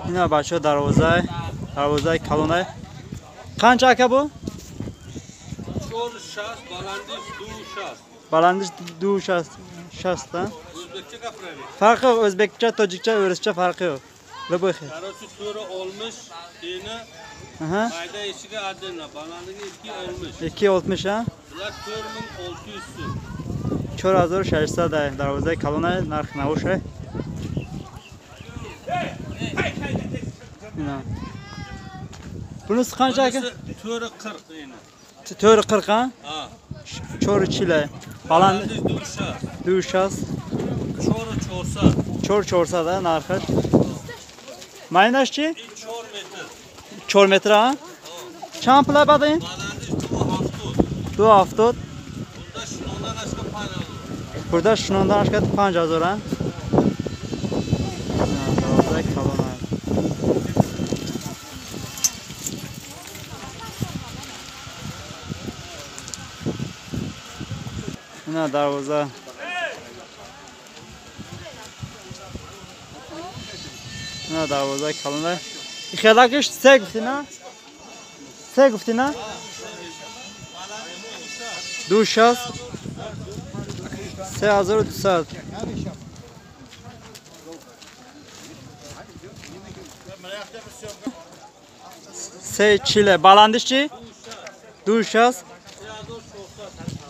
Yine başlıyor darvozay kalonay. Kaç aka bu? Çor şas, balandiş, du şas. Balandiş du şasdan. Özbekçe kapırayım. Farkı yok. Özbekçe, Tojikçe, Örüsçe farkı yok. Karası sonra olmuş. Yine Aha. mayda eşiğe adına. Balandiği 2 olmuş. 2 olmuş ha. Bunlar 4600'sü. Çor hazır şarjsa da darvozay kalonay narx navuş hay. Bunun kaç aka? Törü 40 yine. Törü 40 ha. Ha. Çor çile. Balandiş du şas. Du şas. Çoru çorsa. Çorsa da narxır. Maynaşçı? Çor metre. Çor metre ha. Çampla badayın. Balandiş du haftot. Du haftot. Bunda şundan aşkı pan alır. Burada şundan aşkı panca zor ha. Darvozay kalonay. Yine darvoza. Yine darvoza kalınlar. İxelakiş se guftina? Se guftina? Du şas. Se hazır du saat. Se çile. Balandişçi? Du şas.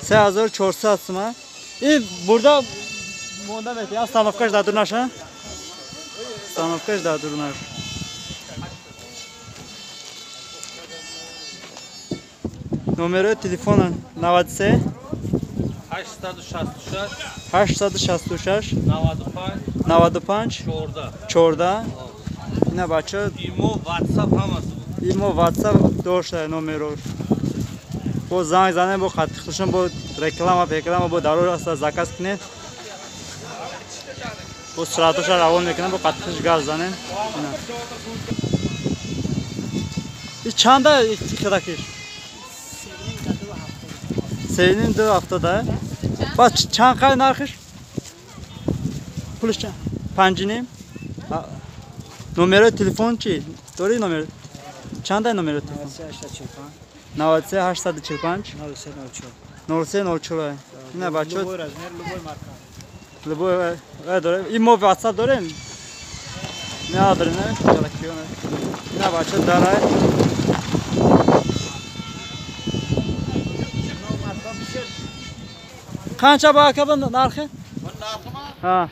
Se hazır çorsa asma. Burada Monda ya stanovkaş da durnaş ha. Stanovkaş da durnaş. Numara telefonu navadse 866 95 Çorda. Yine başa İmo WhatsApp haması. İmo WhatsApp doşta numara. Bu zane bu xatxilishim bu reklama bu darur asa zakaz kine. Bu suratuşa ravon mekine bu xatxish gaz zane. Çanda ikadakish. Senin de haftada. Bak çankay narxish. Puluşcan. Pancinim. Numara telefon çi. Doğru numara. Çanda numara telefon. 845 93 Ne bachot? Luboy dore. Imo WhatsApp dore. Ne adres ne? Çalışıyor ne? Ne bachot daray. Kança bakabın narxı? Bunun narxı mı? Ha.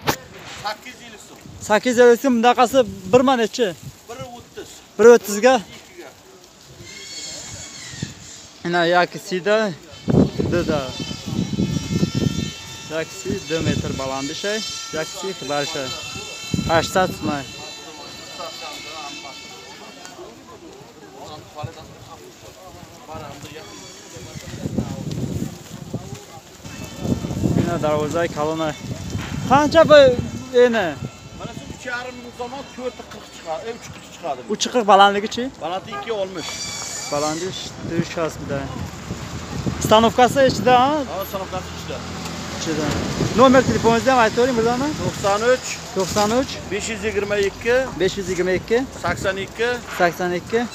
850 so'm. 850 so'm bunaqasi 1 ma nechi? 130. 130 ga. Ana yakisida da. Yakisi 2 metr balandı şey. Yakisi xibar şey. 800 so'm. Yine darvozay kalona. Qancha bu ene? Mana shu 3,5 ming zaman 440 chiqadi, 340 chiqadi. 340 balandligichi? Balanti 2 olmuş. Balandı düş bir de. Stanovkası içinde ha? Ha, sanatlar işte. İçinde. Nomer telefonunuzda mı aytayım burada mı? 93 93 522 522 82 82 21.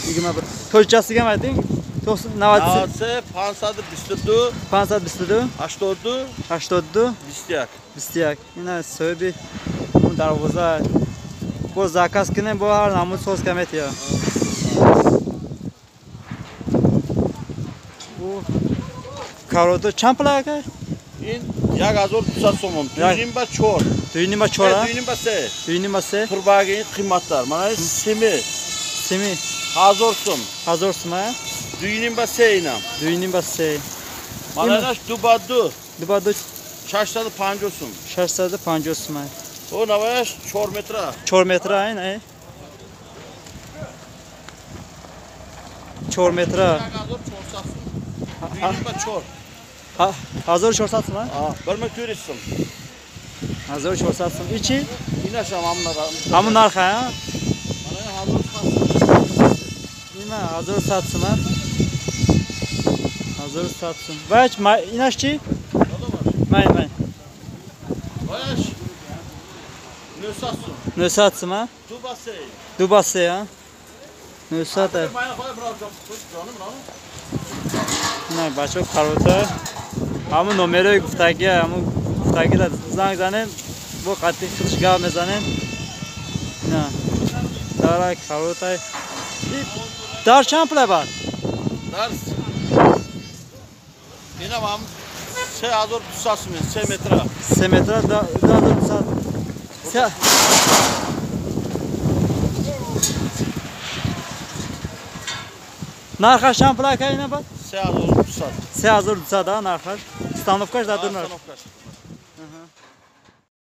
21. Tojcasiga mı aytayım? Navatsi 522 522 82 82 20. Bistiyak. Yine söyle bu darvoza. Bu zakaz kine bu har namus sos kemet ya. Bu karoto çampla ka? In jak azor 200 so'm. Düğünün ba çor. Düğünü ma çora. Düğünün ba se. Düğünü ma se. Qurbagi qiymatlar. Mana simi. Simi. Hazor so'm. Hazır sma. Düğünün ba se inam. Düğünü ma se. Mana nash dubadu. Dubado 850 so'm. 650 sma. O navaş 4 metre. 4 metre ayın ay. 4 metre. Jak azor 400 so'm. Düğünün ba çor. Ha, hazır çorsat mı? Ha, 1400 so'm. Hazır çorsat mı? İçi? İnaşam amlar. Amın arkaya. Mana hazır. Yine hazır satsın ha. Hazır satsın. Baş inaşçı? May. Baş. Nösatsun. Nösatsı mı? Dubasey. Dubası ya. Nösat है. Mayna koy bırakacağım. Canım lan. Ne başka karota. Ama numara guftagi ama guftagi da zang zanen bu qattiq qilishga mezanen. Ne? Dara karota. Dar cham pula bor. Ders. Yine var mı? Seador Dusasın. 3 metre. 3 metre da sat. Se Narxash cham pula kayna bor. Seador Dusasın. Se hazır tutsa da narxash. Stanovkash da durnar. Stanovkash.